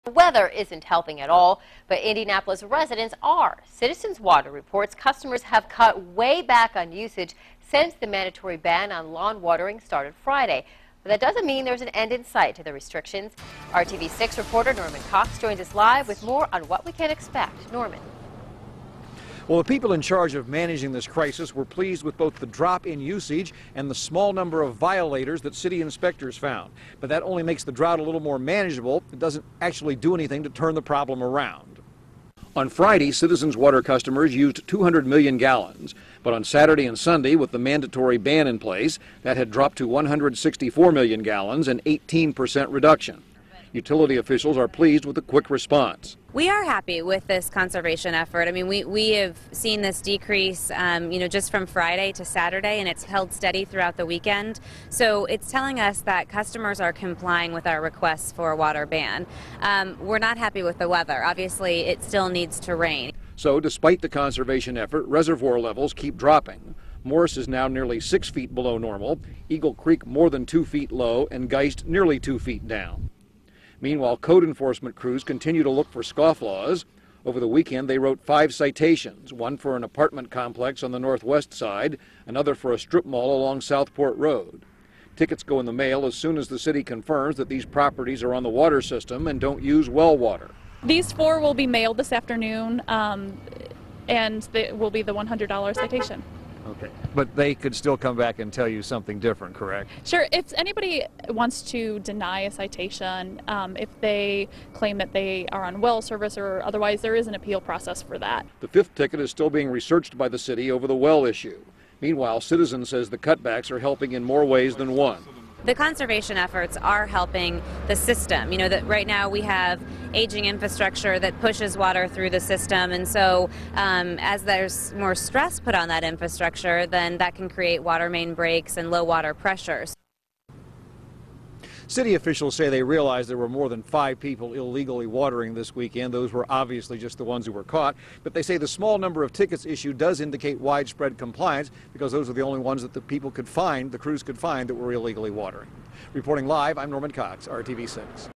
The weather isn't helping at all, but Indianapolis residents are. Citizens Water reports customers have cut way back on usage since the mandatory ban on lawn watering started Friday. But that doesn't mean there's an end in sight to the restrictions. RTV6 reporter Norman Cox joins us live with more on what we can expect. Norman. Well, the people in charge of managing this crisis were pleased with both the drop in usage and the small number of violators that city inspectors found. But that only makes the drought a little more manageable. It doesn't actually do anything to turn the problem around. On Friday, Citizens Water customers used 200 million gallons. But on Saturday and Sunday, with the mandatory ban in place, that had dropped to 164 million gallons, an 18% reduction. Utility officials are pleased with the quick response. We are happy with this conservation effort. I mean, we have seen this decrease, just from Friday to Saturday, and it's held steady throughout the weekend. So it's telling us that customers are complying with our requests for a water ban. We're not happy with the weather. Obviously, it still needs to rain. So despite the conservation effort, reservoir levels keep dropping. Morris is now nearly 6 feet below normal, Eagle Creek more than 2 feet low, and Geist nearly 2 feet down. Meanwhile, code enforcement crews continue to look for scofflaws. Over the weekend, they wrote 5 citations, one for an apartment complex on the northwest side, another for a strip mall along Southport Road. Tickets go in the mail as soon as the city confirms that these properties are on the water system and don't use well water. These 4 will be mailed this afternoon, and they will be the $100 citation. Okay. But they could still come back and tell you something different, correct? Sure. If anybody wants to deny a citation, if they claim that they are on well service or otherwise, there is an appeal process for that. The 5th ticket is still being researched by the city over the well issue. Meanwhile, Citizens says the cutbacks are helping in more ways than one. The conservation efforts are helping the system. You know that right now we have aging infrastructure that pushes water through the system, and so as there's more stress put on that infrastructure, then that can create water main breaks and low water pressures. City officials say they realized there were more than 5 people illegally watering this weekend. Those were obviously just the ones who were caught. But they say the small number of tickets issued does indicate widespread compliance because those are the only ones that the people could find, the crews could find, that were illegally watering. Reporting live, I'm Norman Cox, RTV6.